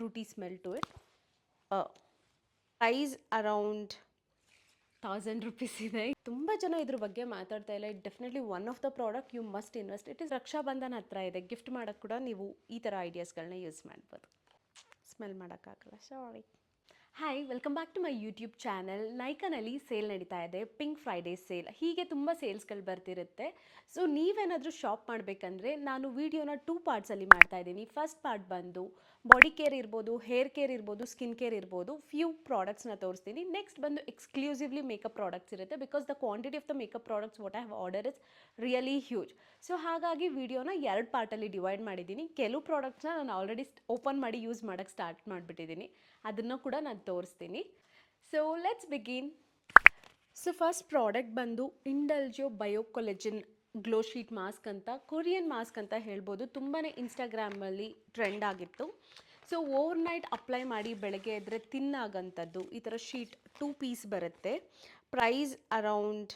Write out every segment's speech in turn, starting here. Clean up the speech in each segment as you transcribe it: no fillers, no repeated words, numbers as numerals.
fruity smell to it. Price around 1000 rupees ಇದೆ. ತುಂಬ ಜನ ಇದ್ರ ಬಗ್ಗೆ ಮಾತಾಡ್ತಾ ಇಲ್ಲ. It definitely one of the product you must invest. It is Rakshabandhan ಹತ್ರ ಇದೆ, ಗಿಫ್ಟ್ ಮಾಡೋಕ್ಕೆ ಕೂಡ ನೀವು ಈ ಥರ ಐಡಿಯಾಸ್ಗಳನ್ನ ಯೂಸ್ ಮಾಡ್ಬೋದು. ಸ್ಮೆಲ್ ಮಾಡೋಕ್ಕಾಗಲ್ಲ, sorry. Hi, welcome back to my YouTube channel. ನೈಕಾನಲ್ಲಿ ಸೇಲ್ ನಡೀತಾ ಇದೆ, ಪಿಂಕ್ ಫ್ರೈಡೇ ಸೇಲ್. ಹೀಗೆ ತುಂಬ ಸೇಲ್ಸ್ಗಳು ಬರ್ತಿರುತ್ತೆ. ಸೊ ನೀವೇನಾದರೂ ಶಾಪ್ ಮಾಡಬೇಕಂದ್ರೆ ನಾನು ವೀಡಿಯೋನ 2 ಪಾರ್ಟ್ಸಲ್ಲಿ ಮಾಡ್ತಾ ಇದ್ದೀನಿ. ಫಸ್ಟ್ ಪಾರ್ಟ್ ಬಂದು ಬಾಡಿ ಕೇರ್ ಇರ್ಬೋದು, ಹೇರ್ ಕೇರ್ ಇರ್ಬೋದು, ಸ್ಕಿನ್ ಕೇರ್ ಇರ್ಬೋದು, ಫ್ಯೂ ಪ್ರಾಡಕ್ಟ್ಸ್ನ ತೋರಿಸ್ತೀನಿ. ನೆಕ್ಸ್ಟ್ ಬಂದು ಎಕ್ಸ್ಕ್ಲೂಸಿವ್ಲಿ ಮೇಕಪ್ ಪ್ರಾಡಕ್ಟ್ಸ್ ಇರುತ್ತೆ, because the quantity of the makeup products what I have order is really huge. So ಹಾಗಾಗಿ ವಿಡಿಯೋನ 2 ಪಾರ್ಟಲ್ಲಿ ಡಿವೈಡ್ ಮಾಡಿದ್ದೀನಿ. ಕೆಲವು ಪ್ರಾಡಕ್ಟ್ಸ್ನ ನಾನು ಆಲ್ರೆಡಿ ಓಪನ್ ಮಾಡಿ ಯೂಸ್ ಮಾಡೋಕ್ಕೆ ಸ್ಟಾರ್ಟ್ ಮಾಡಿಬಿಟ್ಟಿದ್ದೀನಿ, ಅದನ್ನು ಕೂಡ ನಾನು ತೋರಿಸ್ತೀನಿ. So let's begin. So first product ಬಂದು ಇಂಡಲ್ಜಿಯೋ ಬಯೋಕೊಲೆಜಿನ್ ಗ್ಲೋ ಶೀಟ್ ಮಾಸ್ಕ್ ಅಂತ, ಕೊರಿಯನ್ ಮಾಸ್ಕ್ ಅಂತ ಹೇಳ್ಬೋದು. ತುಂಬಾ ಇನ್ಸ್ಟಾಗ್ರಾಮಲ್ಲಿ ಟ್ರೆಂಡ್ ಆಗಿತ್ತು. ಸೊ ಓವರ್ ನೈಟ್ ಅಪ್ಲೈ ಮಾಡಿ ಬೆಳಗ್ಗೆ ಎದ್ದರೆ ತಿನ್ನಾಗಂಥದ್ದು. ಈ ಥರ ಶೀಟ್ 2 ಪೀಸ್ ಬರುತ್ತೆ. ಪ್ರೈಸ್ ಅರೌಂಡ್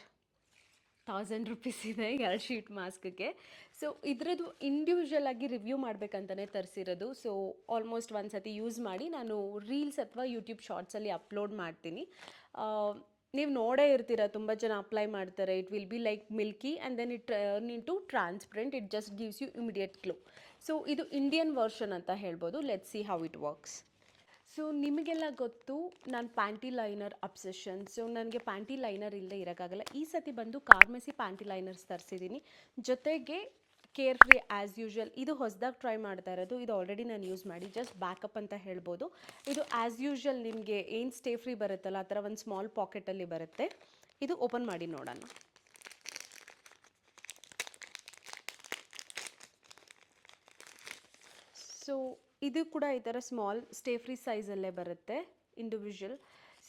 1000 rupees ಇದೆ 2 ಶೀಟ್ ಮಾಸ್ಕ್ಗೆ. ಸೊ ಇದರದ್ದು ಇಂಡಿವಿಜುವಲ್ ಆಗಿ ರಿವ್ಯೂ ಮಾಡಬೇಕಂತಲೇ ತರಿಸಿರೋದು. ಸೊ ಆಲ್ಮೋಸ್ಟ್ ಒಂದು ಸತಿ ಯೂಸ್ ಮಾಡಿ ನಾನು ರೀಲ್ಸ್ ಅಥವಾ ಯೂಟ್ಯೂಬ್ ಶಾರ್ಟ್ಸಲ್ಲಿ ಅಪ್ಲೋಡ್ ಮಾಡ್ತೀನಿ. ನೀವು ನೋಡೇ ಇರ್ತೀರ, ತುಂಬ ಜನ ಅಪ್ಲೈ ಮಾಡ್ತಾರೆ. It will be like milky and then it turn into transparent. It just gives you immediate glow. So ಇದು ಇಂಡಿಯನ್ ವರ್ಷನ್ ಅಂತ ಹೇಳ್ಬೋದು. Let's see how it works. So ನಿಮಗೆಲ್ಲ ಗೊತ್ತು ನಾನು ಪ್ಯಾಂಟಿ ಲೈನರ್ ಅಬ್ಸೆಷನ್. ಸೊ ನನಗೆ panty liner ಇಲ್ಲದೆ ಇರೋಕ್ಕಾಗಲ್ಲ. ಈ ಸತಿ ಬಂದು ಕಾರ್ಮೆಸಿ ಪ್ಯಾಂಟಿ ಲೈನರ್ಸ್ ತರಿಸಿದ್ದೀನಿ. ಜೊತೆಗೆ ಕೇರ್ ಫ್ರೀ ಆ್ಯಸ್ ಯೂಶ್ವಲ್. ಇದು ಹೊಸದಾಗಿ ಟ್ರೈ ಮಾಡ್ತಾ ಇರೋದು. ಇದು ಆಲ್ರೆಡಿ ನಾನು ಯೂಸ್ ಮಾಡಿ ಜಸ್ಟ್ ಬ್ಯಾಕಪ್ ಅಂತ ಹೇಳ್ಬೋದು. ಇದು ಆ್ಯಸ್ ಯೂಶ್ವಲ್ ನಿಮಗೆ ಏನು ಸ್ಟೇ ಫ್ರೀ ಬರುತ್ತಲ್ಲ ಆ ಥರ ಒಂದು ಸ್ಮಾಲ್ ಪಾಕೆಟಲ್ಲಿ ಬರುತ್ತೆ. ಇದು ಓಪನ್ ಮಾಡಿ ನೋಡೋಣ. ಸೊ ಇದು ಕೂಡ ಈ ಥರ ಸ್ಮಾಲ್ ಸ್ಟೇ ಫ್ರೀ ಸೈಜಲ್ಲೇ ಬರುತ್ತೆ, ಇಂಡಿವಿಜುವಲ್.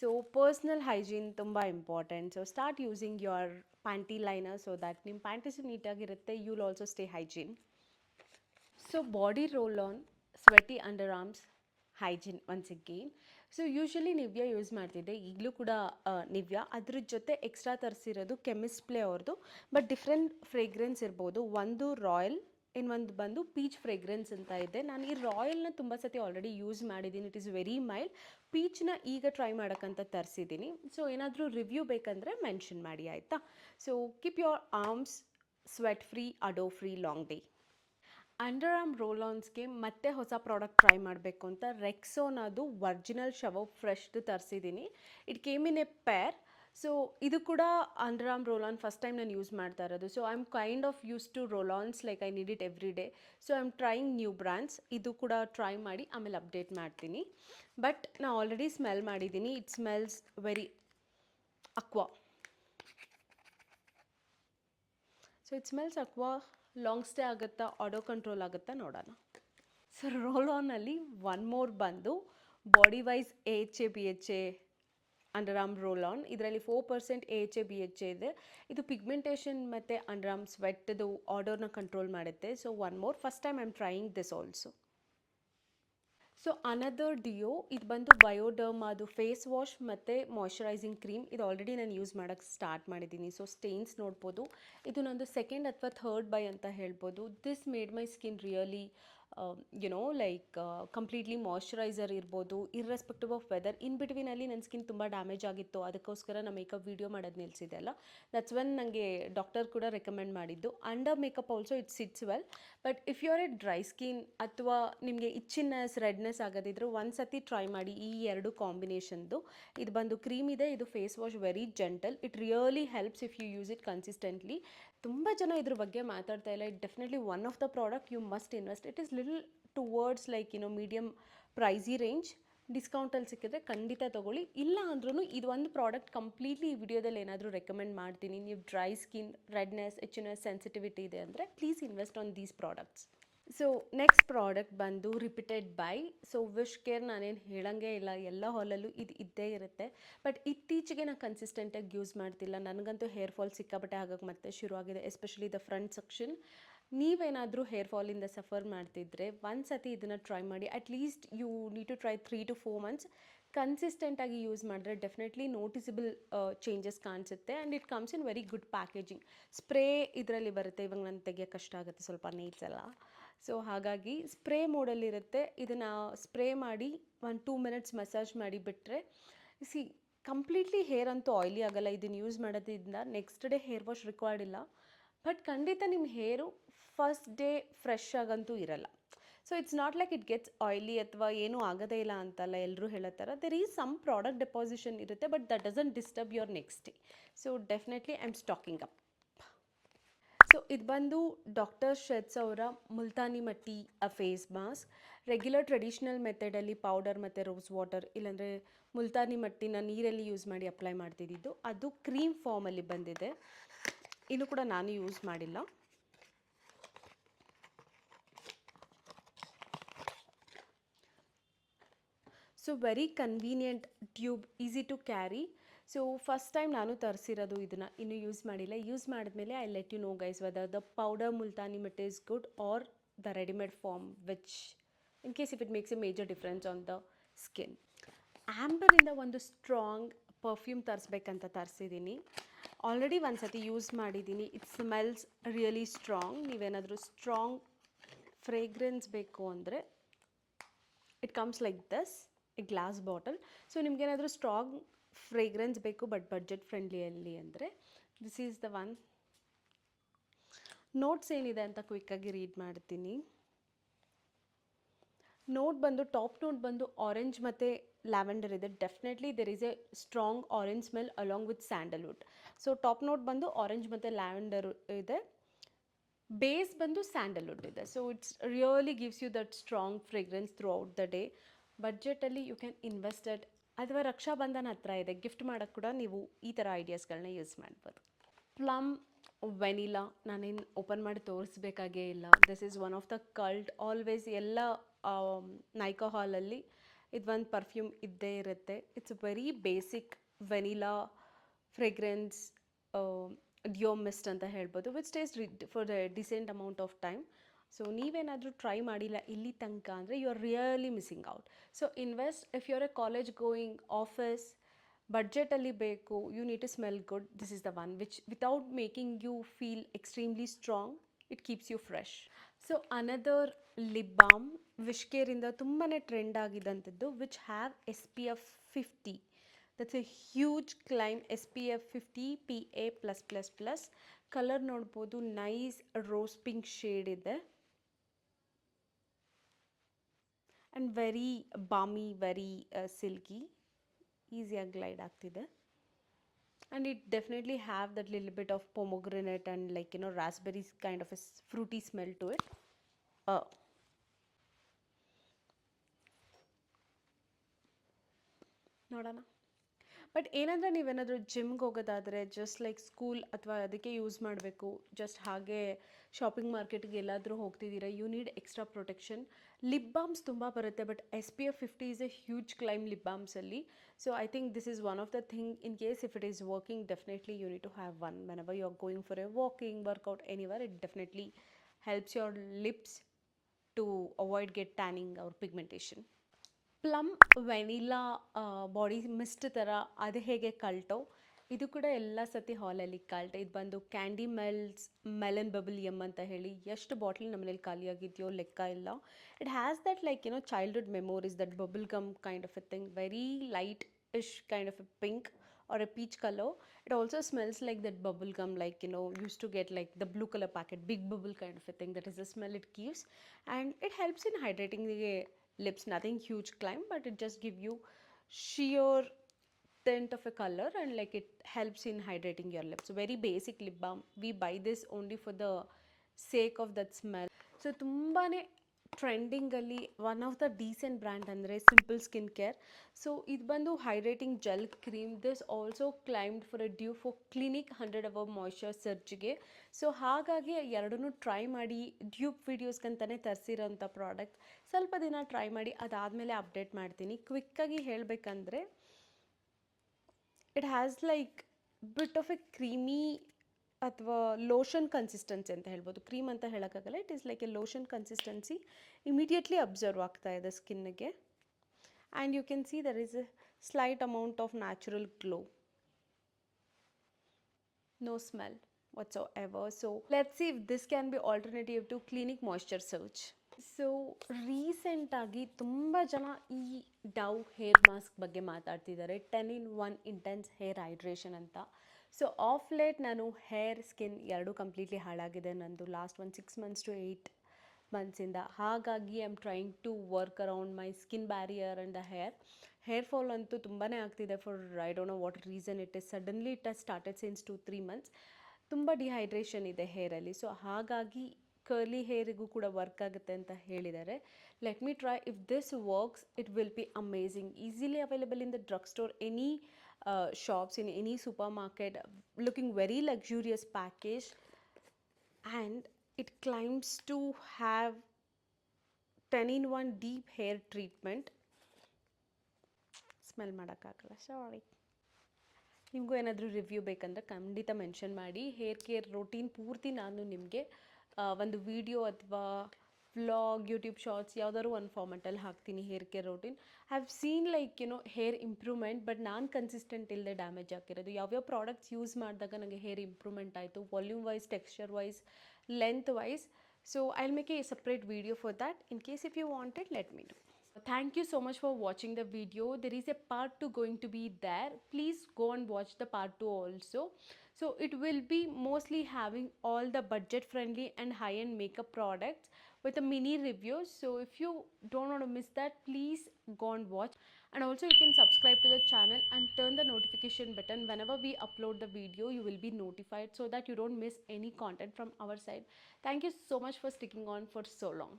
ಸೊ ಪರ್ಸ್ನಲ್ ಹೈಜೀನ್ ತುಂಬ important. So start using your panty liner so that ನಿಮ್ಮ ಪ್ಯಾಂಟೀಸು ನೀಟಾಗಿರುತ್ತೆ. You will also stay hygiene. So body roll on, sweaty underarms, hygiene once again. So usually Nivea use ಮಾಡ್ತಿದ್ದೆ, ಈಗಲೂ ಕೂಡ Nivea. ಅದ್ರ ಜೊತೆ extra ತರಿಸಿರೋದು chemist play ಅವ್ರದ್ದು, but different fragrance ಇರ್ಬೋದು. ಒಂದು ರಾಯಲ್, ಇನ್ನೊಂದು ಬಂದು ಪೀಚ್ ಫ್ರೇಗ್ರೆನ್ಸ್ ಅಂತ ಇದೆ. ನಾನು ಈ ರಾಯಲ್ನ ತುಂಬ ಸತಿ ಆಲ್ರೆಡಿ ಯೂಸ್ ಮಾಡಿದ್ದೀನಿ. It is very mild. ಪೀಚ್ನ ಈಗ ಟ್ರೈ ಮಾಡೋಕ್ಕಂತ ತರಿಸಿದ್ದೀನಿ. ಸೊ ಏನಾದರೂ ರಿವ್ಯೂ ಬೇಕಂದರೆ ಮೆನ್ಷನ್ ಮಾಡಿ, ಆಯಿತಾ. So keep your arms sweat free, odour free, long day. Under arm roll ಆನ್ಸ್ಗೆ ಮತ್ತೆ ಹೊಸ ಪ್ರಾಡಕ್ಟ್ ಟ್ರೈ ಮಾಡಬೇಕು ಅಂತ ರೆಕ್ಸೋನದು ಒರ್ಜಿನಲ್ ಶವೋ ಫ್ರೆಶ್ದು ತರಿಸಿದ್ದೀನಿ. It came in a pair. So ಇದು ಕೂಡ under arm roll on first time ನಾನು ಯೂಸ್ ಮಾಡ್ತಾ ಇರೋದು. So I am kind of use to roll ons, like I need it every day. So I am trying new brands. ಇದು ಕೂಡ try ಮಾಡಿ ಆಮೇಲೆ update ಮಾಡ್ತೀನಿ. ಬಟ್ ನಾನು already smell ಮಾಡಿದ್ದೀನಿ. It smells very aqua. So it smells aqua. Long stay ಆಗುತ್ತಾ, auto control ಆಗುತ್ತಾ ನೋಡೋಣ. ಸೊ ರೋಲ್ ಆನಲ್ಲಿ ಒನ್ ಮೋರ್ ಬಂದು body wise AHA/BHA under arm roll on. ಇದರಲ್ಲಿ 4% AHA/BHA ಇದೆ. ಇದು ಪಿಗ್ಮೆಂಟೇಷನ್ ಮತ್ತು ಅಂಡರ್ ಆರ್ಮ್ ಸ್ವೆಟ್ದು ಆರ್ಡರ್ನ ಕಂಟ್ರೋಲ್ ಮಾಡುತ್ತೆ. So one more, first time I am trying this also. So another deo, ಇದು ಬಂದು ಬಯೋಡರ್ಮಾದು ಫೇಸ್ ವಾಶ್ ಮತ್ತು ಮಾಯ್ಶ್ಚರೈಸಿಂಗ್ ಕ್ರೀಮ್. ಇದು ಆಲ್ರೆಡಿ ನಾನು ಯೂಸ್ ಮಾಡೋಕ್ಕೆ ಸ್ಟಾರ್ಟ್ ಮಾಡಿದ್ದೀನಿ. ಸೊ ಸ್ಟೇನ್ಸ್ ನೋಡ್ಬೋದು. ಇದು ನಂದು ಸೆಕೆಂಡ್ ಅಥವಾ ಥರ್ಡ್ ಬೈ ಅಂತ ಹೇಳ್ಬೋದು. This made my skin really like completely moisturiser ಇರ್ಬೋದು, ಇರ್ರೆಸ್ಪೆಕ್ಟಿವ್ ಆಫ್ ವೆದರ್. ಇನ್ ಬಿಟ್ವೀನಲ್ಲಿ ನನ್ನ ಸ್ಕಿನ್ ತುಂಬ ಡ್ಯಾಮೇಜ್ ಆಗಿತ್ತು, ಅದಕ್ಕೋಸ್ಕರ ನಾನು ಮೇಕಪ್ ವೀಡಿಯೋ ಮಾಡೋದು ನಿಲ್ಲಿಸಿದೆ ಅಲ್ಲ. ದಟ್ಸ್ ವೆನ್ ನನಗೆ ಡಾಕ್ಟರ್ ಕೂಡ ರೆಕಮೆಂಡ್ ಮಾಡಿದ್ದು. Under makeup also it sits well. But if you are a dry skin ಅಥವಾ ನಿಮಗೆ ಇಚ್ಚಿನೆಸ್, ರೆಡ್ನೆಸ್ ಆಗೋದಿದ್ರು ಒಂದು ಸತಿ ಟ್ರೈ ಮಾಡಿ ಈ 2 ಕಾಂಬಿನೇಷನ್ದು. ಇದು ಬಂದು ಕ್ರೀಮ್ ಇದೆ, ಇದು face wash, very gentle. It really helps if you use it consistently. ತುಂಬ ಜನ ಇದ್ರ ಬಗ್ಗೆ ಮಾತಾಡ್ತಾ ಇಲ್ಲ. It definitely one of the product you must invest. It is little towards like medium pricey range. ಡಿಸ್ಕೌಂಟಲ್ಲಿ ಸಿಕ್ಕಿದ್ರೆ ಖಂಡಿತ ತೊಗೊಳ್ಳಿ. ಇಲ್ಲ ಅಂದ್ರೂ ಇದು ಒಂದು ಪ್ರಾಡಕ್ಟ್ ಕಂಪ್ಲೀಟ್ಲಿ ಈ ವಿಡಿಯೋದಲ್ಲಿ ಏನಾದರೂ ರೆಕಮೆಂಡ್ ಮಾಡ್ತೀನಿ. ನೀವು dry skin, redness, itchiness, sensitivity ಇದೆ ಅಂದರೆ please invest on these products. So next product ಬಂದು repeated buy. So wish care ನಾನೇನು ಹೇಳಂಗೆ ಇಲ್ಲ, ಎಲ್ಲ ಹಾಲಲ್ಲೂ ಇದು ಇದ್ದೇ ಇರುತ್ತೆ. ಬಟ್ ಇತ್ತೀಚೆಗೆ ನಾನು ಕನ್ಸಿಸ್ಟೆಂಟಾಗಿ ಯೂಸ್ ಮಾಡ್ತಿಲ್ಲ. ನನಗಂತೂ ಹೇರ್ ಫಾಲ್ ಸಿಕ್ಕಾಪಟ್ಟೆ ಆಗೋಕ್ಕೆ ಮತ್ತೆ ಶುರುವಾಗಿದೆ, ಎಸ್ಪೆಷಲಿ ದ ಫ್ರಂಟ್ ಸೆಕ್ಷನ್. ನೀವೇನಾದರೂ ಹೇರ್ ಫಾಲಿಂದ ಸಫರ್ ಮಾಡ್ತಿದ್ರೆ ಒಂದು ಸತಿ ಇದನ್ನು ಟ್ರೈ ಮಾಡಿ. At least you need to try 3 to 4 months. ಕನ್ಸಿಸ್ಟೆಂಟಾಗಿ ಯೂಸ್ ಮಾಡಿದ್ರೆ ಡೆಫಿನೆಟ್ಲಿ ನೋಟಿಸಿಬಲ್ ಚೇಂಜಸ್ ಕಾಣಿಸುತ್ತೆ. And it comes in very good packaging. Spray ಇದರಲ್ಲಿ ಬರುತ್ತೆ. ಇವಾಗ ನಾನು ತೆಗಿಯೋಕ್ಕೆ ಕಷ್ಟ ಆಗುತ್ತೆ ಸ್ವಲ್ಪ ನೀಡ್ಸ್ ಎಲ್ಲ. ಸೊ ಹಾಗಾಗಿ ಸ್ಪ್ರೇ ಮೋಡಲ್ಲಿರುತ್ತೆ. ಇದನ್ನು ಸ್ಪ್ರೇ ಮಾಡಿ 1-2 ಮಿನಿಟ್ಸ್ ಮಸಾಜ್ ಮಾಡಿ ಬಿಟ್ಟರೆ ಸಿ ಕಂಪ್ಲೀಟ್ಲಿ ಹೇರ್ ಅಂತೂ ಆಯ್ಲಿ ಆಗೋಲ್ಲ. ಇದನ್ನು ಯೂಸ್ ಮಾಡೋದ್ರಿಂದ next day hair wash required ಇಲ್ಲ. ಬಟ್ ಖಂಡಿತ ನಿಮ್ಮ ಹೇರು ಫಸ್ಟ್ ಡೇ ಫ್ರೆಶ್ ಆಗಂತೂ ಇರಲ್ಲ. So it's not like it gets oily ಅಥವಾ ಏನೂ ಆಗೋದೇ ಇಲ್ಲ ಅಂತಲ್ಲ ಎಲ್ಲರೂ ಹೇಳೋ ಥರ. There is some product deposition ಇರುತ್ತೆ, but that doesn't disturb your next day. So definitely I am stocking up. So ಇದು ಬಂದು ಡಾಕ್ಟರ್ ಶೆಟ್ಸ್ ಅವರ multani mitti face mask. Regular traditional ಮೆಥಡಲ್ಲಿ ಪೌಡರ್ ಮತ್ತು ರೋಸ್ ವಾಟರ್ ಇಲ್ಲಾಂದರೆ ಮುಲ್ತಾನಿ ಮಟ್ಟಿನ ನೀರಲ್ಲಿ ಯೂಸ್ ಮಾಡಿ ಅಪ್ಲೈ ಮಾಡ್ತಿದ್ದಿದ್ದು, ಅದು ಕ್ರೀಮ್ ಫಾರ್ಮಲ್ಲಿ ಬಂದಿದೆ. ಇನ್ನು ಕೂಡ ನಾನು ಯೂಸ್ ಮಾಡಿಲ್ಲ. So very convenient tube, easy to carry. So first time ನಾನು ತರಿಸಿರೋದು ಇದನ್ನು, ಇನ್ನೂ ಯೂಸ್ ಮಾಡಿಲ್ಲ. ಯೂಸ್ ಮಾಡಿದ್ಮೇಲೆ I let you know guys whether the powder multani mitti is good or the readymade form, which in case if it makes a major difference on the skin. ಆ್ಯಂಬರಿಂದ ಒಂದು strong perfume ತರಿಸ್ಬೇಕಂತ ತರಿಸಿದ್ದೀನಿ. ಆಲ್ರೆಡಿ ಒಂದು ಸತಿ use ಮಾಡಿದ್ದೀನಿ. It smells really strong. ನೀವೇನಾದರೂ strong fragrance ಬೇಕು ಅಂದರೆ it comes like this, a glass bottle. So ನಿಮಗೇನಾದರೂ ಸ್ಟ್ರಾಂಗ್ ಫ್ರೇಗ್ರೆನ್ಸ್ ಬೇಕು ಬಟ್ ಬಡ್ಜೆಟ್ ಫ್ರೆಂಡ್ಲಿಯಲ್ಲಿ ಅಂದರೆ this is the one. Notes ಏನಿದೆ ಅಂತ ಕ್ವಿಕ್ಕಾಗಿ ರೀಡ್ ಮಾಡ್ತೀನಿ. ನೋಟ್ ಬಂದು ಟಾಪ್ ನೋಟ್ ಬಂದು ಆರೆಂಜ್ ಮತ್ತು ಲ್ಯಾವೆಂಡರ್ ಇದೆ. Definitely there is a strong orange smell along with sandalwood. So top note ಬಂದು ಆರೆಂಜ್ ಮತ್ತು ಲ್ಯಾವೆಂಡರ್ ಇದೆ. ಬೇಸ್ ಬಂದು ಸ್ಯಾಂಡಲ್ವುಡ್ ಇದೆ. So it's really gives you that strong fragrance throughout the day. ಬಡ್ಜೆಟಲ್ಲಿ you can invest it. ಅಥವಾ ರಕ್ಷಾಬಂಧನ ಹತ್ರ ಇದೆ, gift ಮಾಡೋಕ್ಕೆ ಕೂಡ ನೀವು ಈ ಥರ ಐಡಿಯಾಸ್ಗಳನ್ನ ಯೂಸ್ ಮಾಡ್ಬೋದು. ಪ್ಲಮ್ ವೆನಿಲಾ ನಾನೇನು ಓಪನ್ ಮಾಡಿ ತೋರಿಸ್ಬೇಕಾಗೇ ಇಲ್ಲ. This is one of the cult. Always ಎಲ್ಲ ನೈಕಾ ಹಾಲಲ್ಲಿ ಇದು ಒಂದು ಪರ್ಫ್ಯೂಮ್ ಇದ್ದೇ ಇರುತ್ತೆ. It's very basic vanilla fragrance deo mist ಅಂತ ಹೇಳ್ಬೋದು, which stays for the decent amount of time. So ನೀವೇನಾದರೂ ಟ್ರೈ ಮಾಡಿಲ್ಲ ಇಲ್ಲಿ ತನಕ ಅಂದರೆ you are really missing out. So invest if you are a college going, office, ಬಡ್ಜೆಟಲ್ಲಿ ಬೇಕು, you need to smell good. This is the one which without making you feel extremely strong, it keeps you fresh. So another lip balm ವಿಶ್ಕೇರಿಂದ ತುಂಬಾ trend ಆಗಿದ್ದಂಥದ್ದು, which have SPF 50. That's a huge claim. SPF 50 PA+++. Colour ನೋಡ್ಬೋದು, nice rose pink shade ಇದೆ and very balmy, very silky, ಈಸಿಯಾಗಿ glide ಆಗ್ತಿದೆ. And it definitely have that lil bit of pomegranate and like raspberries kind of a fruity smell to it. ನೋಡೋಣ. But ಏನಂದರೆ ನೀವೇನಾದರೂ ಜಿಮ್ಗೆ ಹೋಗೋದಾದರೆ just like school ಅಥವಾ ಅದಕ್ಕೆ ಯೂಸ್ ಮಾಡಬೇಕು, ಜಸ್ಟ್ ಹಾಗೆ ಶಾಪಿಂಗ್ ಮಾರ್ಕೆಟ್ಗೆ ಎಲ್ಲಾದರೂ ಹೋಗ್ತಿದ್ದೀರಾ, you need extra protection. Lip balms ತುಂಬ ಬರುತ್ತೆ, but SPF 50 is a huge claim lip ಬಾಮ್ಸಲ್ಲಿ. So I think this is one of the thing. In case if it is working, definitely you need to have one whenever you are going for a walking, workout, anywhere. It definitely helps your lips to avoid get tanning or pigmentation. Plum vanilla body mist ಥರ ಅದು ಹೇಗೆ ಕಲ್ಟೋ, ಇದು ಕೂಡ ಎಲ್ಲ ಸತಿ ಹಾಲಲ್ಲಿ cult. ಇದು ಬಂದು ಕ್ಯಾಂಡಿ ಮೆಲನ್ ಬಬಲ್ ಯಮ್ ಅಂತ ಹೇಳಿ ಎಷ್ಟು ಬಾಟ್ಲ್ ನಮ್ಮನೇಲಿ ಖಾಲಿಯಾಗಿದೆಯೋ ಲೆಕ್ಕ ಇಲ್ಲ. It has that like childhood memories, that bubble gum kind of A thing, very light Ish kind of A pink or a peach color. It also smells like that bubble gum, like used to get like the blue color packet, big bubble kind of a thing. That is the smell it gives, and it helps in hydrating the lips. Nothing huge climb, but it just give you sheer tint of a color, and like it helps in hydrating your lips. So very basic lip balm. We buy this only for the sake of that smell. So ತುಂಬಾನೇ ಟ್ರೆಂಡಿಂಗಲ್ಲಿ one of the decent brand ಅಂದರೆ simple skin care. So ಇದು ಬಂದು hydrating gel cream. This also claimed for a dupe for Clinique 100 Hour moisture ಸರ್ಚ್ಗೆ. So ಹಾಗಾಗಿ ಎರಡನ್ನೂ try ಮಾಡಿ, dupe ವೀಡಿಯೋಸ್ಗಂತಲೇ ತರಿಸಿರೋಂಥ product. ಸ್ವಲ್ಪ ದಿನ ಟ್ರೈ ಮಾಡಿ, ಅದಾದಮೇಲೆ ಅಪ್ಡೇಟ್ ಮಾಡ್ತೀನಿ. ಕ್ವಿಕ್ಕಾಗಿ ಹೇಳಬೇಕಂದ್ರೆ it has like bit of a creamy ಅಥವಾ ಲೋಷನ್ ಕನ್ಸಿಸ್ಟೆನ್ಸಿ ಅಂತ ಹೇಳ್ಬೋದು. ಕ್ರೀಮ್ ಅಂತ ಹೇಳೋಕ್ಕಾಗಲ್ಲ. It is like a lotion consistency. Immediately absorb ಆಗ್ತಾ ಇದೆ ಸ್ಕಿನ್ನಿಗೆ. And you can see there is a slight amount of natural glow. No smell, whatsoever. So let's see if this can be alternative to Clinique Moisture Surge. So ರೀಸೆಂಟಾಗಿ ತುಂಬ ಜನ ಈ ಡವ್ hair mask ಬಗ್ಗೆ ಮಾತಾಡ್ತಿದ್ದಾರೆ, 10 in 1 intense hair hydration ಅಂತ. So of late ನಾನು hair skin ಎರಡೂ completely ಹಾಳಾಗಿದೆ ನಂದು ಲಾಸ್ಟ್ 6 months to 8 months. ಹಾಗಾಗಿ I am trying to work around my skin barrier and the hair fall ಅಂತೂ ತುಂಬಾ ಆಗ್ತಿದೆ for I don't know what reason it is. Suddenly it has started since 2-3 months. ತುಂಬ dehydration ಇದೆ ಹೇರಲ್ಲಿ. So ಹಾಗಾಗಿ curly ಹೇರಿಗೂ ಕೂಡ work ಆಗುತ್ತೆ ಅಂತ ಹೇಳಿದ್ದಾರೆ. Let me try. If this works it will be amazing. Easily available in the drug store, any shops, in any supermarket, looking very luxurious package, and it claims to have 10 in 1 deep hair treatment. Smell ಮಾಡೋಕ್ಕಾಗಲ್ಲ, ಸಾರಿ. ನಿಮಗೂ ಏನಾದರೂ review ಬೇಕಂದರೆ ಖಂಡಿತ mention ಮಾಡಿ. Hair care routine ಪೂರ್ತಿ ನಾನು ನಿಮಗೆ ಒಂದು ವಿಡಿಯೋ ಅಥವಾ ವ್ಲಾಗ್, ಯೂಟ್ಯೂಬ್ ಶಾರ್ಟ್ಸ್ ಯಾವುದಾದ್ರು ಒಂದು ಫಾರ್ಮೆಟಲ್ಲಿ ಹಾಕ್ತೀನಿ hair care routine. I have seen like hair improvement, but ನಾನು ಕನ್ಸಿಸ್ಟೆಂಟ್ ಇಲ್ಲದೆ ಡ್ಯಾಮೇಜ್ ಆಗಿರೋದು. ಯಾವ್ಯಾವ ಪ್ರಾಡಕ್ಟ್ಸ್ ಯೂಸ್ ಮಾಡಿದಾಗ ನನಗೆ ಹೇರ್ ಇಂಪ್ರೂವ್ಮೆಂಟ್ ಆಯಿತು, volume wise, texture wise, length wise. So I will make a separate video for that. In case if you want it, let me know. Thank you so much for watching the video. There is a part 2 going to be there. Please go and watch the part 2 also. So it will be mostly having all the budget friendly and high end makeup products with a mini review. So if you don't want to miss that, please go and watch. And also you can subscribe to the channel and turn the notification button. Whenever we upload the video, you will be notified so that you don't miss any content from our side. Thank you so much for sticking on for so long.